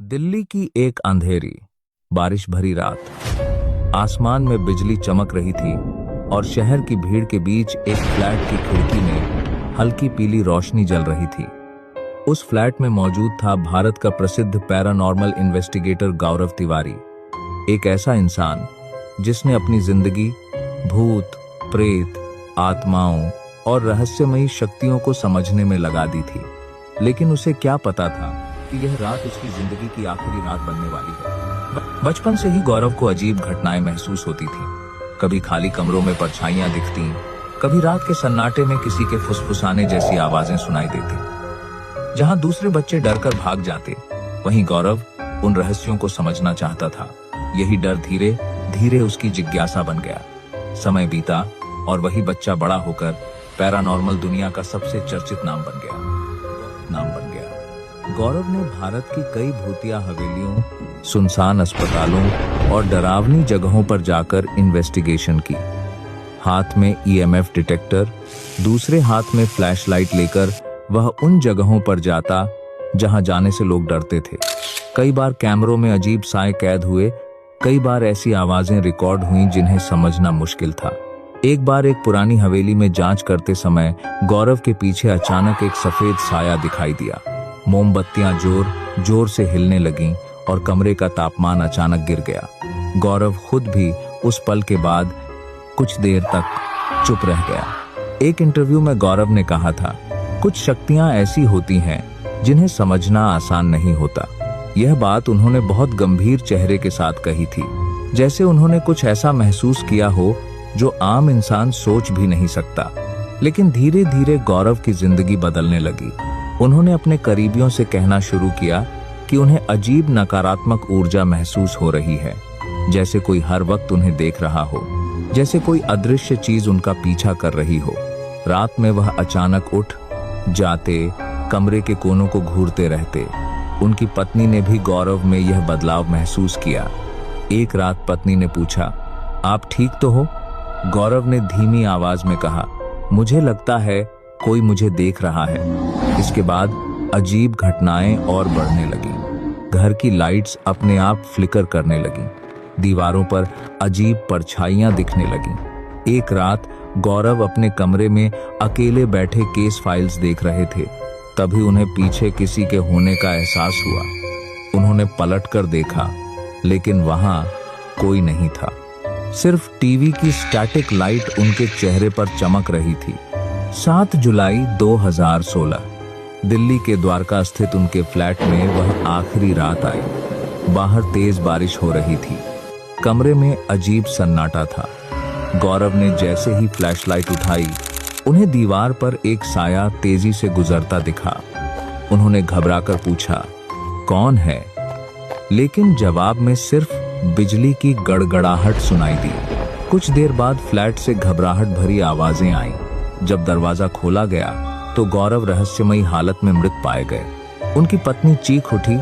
दिल्ली की एक अंधेरी बारिश भरी रात। आसमान में बिजली चमक रही थी और शहर की भीड़ के बीच एक फ्लैट की खिड़की में हल्की पीली रोशनी जल रही थी। उस फ्लैट में मौजूद था भारत का प्रसिद्ध पैरानॉर्मल इन्वेस्टिगेटर गौरव तिवारी, एक ऐसा इंसान जिसने अपनी जिंदगी भूत, प्रेत, आत्माओं और रहस्यमयी शक्तियों को समझने में लगा दी थी। लेकिन उसे क्या पता था कि यह रात उसकी जिंदगी की आखिरी रात बनने वाली है। बचपन से ही गौरव को अजीब घटनाएं महसूस होती थीं। कभी खाली कमरों में परछाइयां दिखती, कभी रात के सन्नाटे में किसी के फुसफुसाने जैसी आवाजें सुनाई देती। जहां दूसरे बच्चे डरकर भाग जाते, वहीं गौरव उन रहस्यों को समझना चाहता था। यही डर धीरे धीरे उसकी जिज्ञासा बन गया। समय बीता और वही बच्चा बड़ा होकर पैरानॉर्मल दुनिया का सबसे चर्चित नाम बन गया। गौरव ने भारत की कई भूतिया हवेलियों, सुनसान अस्पतालों और डरावनी जगहों पर जाकर इन्वेस्टिगेशन की। हाथ में ईएमएफ डिटेक्टर, दूसरे हाथ में फ्लैशलाइट लेकर वह उन जगहों पर जाता जहां जाने से लोग डरते थे। कई बार कैमरों में अजीब साए कैद हुए, कई बार ऐसी आवाजें रिकॉर्ड हुईं जिन्हें समझना मुश्किल था। एक बार एक पुरानी हवेली में जांच करते समय गौरव के पीछे अचानक एक सफेद साया दिखाई दिया। मोमबत्तियां जोर जोर से हिलने लगीं और कमरे का तापमान अचानक गिर गया। गौरव खुद भी उस पल के बाद कुछ देर तक चुप रह गया। एक इंटरव्यू में गौरव ने कहा था, कुछ शक्तियां ऐसी होती हैं जिन्हें समझना आसान नहीं होता। यह बात उन्होंने बहुत गंभीर चेहरे के साथ कही थी, जैसे उन्होंने कुछ ऐसा महसूस किया हो जो आम इंसान सोच भी नहीं सकता। लेकिन धीरे धीरे गौरव की जिंदगी बदलने लगी। उन्होंने अपने करीबियों से कहना शुरू किया कि उन्हें अजीब नकारात्मक ऊर्जा महसूस हो रही है, जैसे कोई हर वक्त उन्हें देख रहा हो, जैसे कोई अदृश्य चीज उनका पीछा कर रही हो। रात में वह अचानक उठ जाते, कमरे के कोनों को घूरते रहते। उनकी पत्नी ने भी गौरव में यह बदलाव महसूस किया। एक रात पत्नी ने पूछा, आप ठीक तो हो? गौरव ने धीमी आवाज में कहा, मुझे लगता है कोई मुझे देख रहा है। इसके बाद अजीब घटनाएं और बढ़ने लगीं। घर की लाइट्स अपने आप फ्लिकर करने लगीं। दीवारों पर अजीब परछाइयां दिखने लगीं। एक रात गौरव अपने कमरे में अकेले बैठे केस फाइल्स देख रहे थे। तभी उन्हें पीछे किसी के होने का एहसास हुआ। उन्होंने पलट कर देखा, लेकिन वहां कोई नहीं था। सिर्फ टीवी की स्टैटिक लाइट उनके चेहरे पर चमक रही थी। 7 जुलाई 2016 दिल्ली के द्वारका स्थित उनके फ्लैट में वह आखिरी रात आई। बाहर तेज बारिश हो रही थी। कमरे में अजीब सन्नाटा था। गौरव ने जैसे ही फ्लैशलाइट उठाई, उन्हें दीवार पर एक साया तेजी से गुजरता दिखा। उन्होंने घबराकर पूछा, कौन है? लेकिन जवाब में सिर्फ बिजली की गड़गड़ाहट सुनाई दी। कुछ देर बाद फ्लैट से घबराहट भरी आवाजें आईं। जब दरवाजा खोला गया तो गौरव रहस्यमयी हालत में मृत पाए गए। उनकी पत्नी चीख उठी,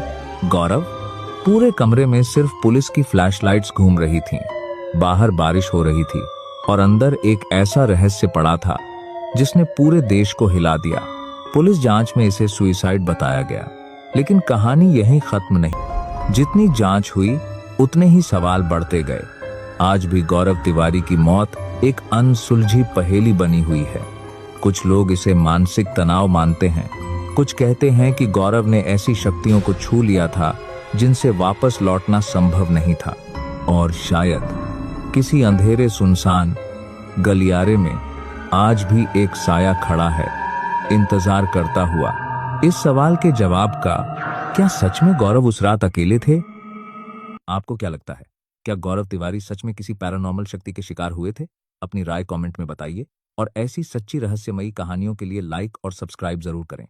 गौरव? पूरे कमरे में सिर्फ पुलिस की फ्लैशलाइट्स घूम रही थीं। बाहर बारिश हो रही थी और अंदर एक ऐसा रहस्य पड़ा था जिसने पूरे देश को हिला दिया। पुलिस जांच में इसे सुसाइड बताया गया, लेकिन कहानी यहीं खत्म नहीं। जितनी जांच हुई उतने ही सवाल बढ़ते गए। आज भी गौरव तिवारी की मौत एक अनसुलझी पहेली बनी हुई है। कुछ लोग इसे मानसिक तनाव मानते हैं, कुछ कहते हैं कि गौरव ने ऐसी शक्तियों को छू लिया था जिनसे वापस लौटना संभव नहीं था, और शायद किसी अंधेरे सुनसान गलियारे में आज भी एक साया खड़ा है, इंतजार करता हुआ। इस सवाल के जवाब का, क्या सच में गौरव उस रात अकेले थे? आपको क्या लगता है, क्या गौरव तिवारी सच में किसी पैरानॉर्मल शक्ति के शिकार हुए थे? अपनी राय कमेंट में बताइए और ऐसी सच्ची रहस्यमयी कहानियों के लिए लाइक और सब्सक्राइब जरूर करें।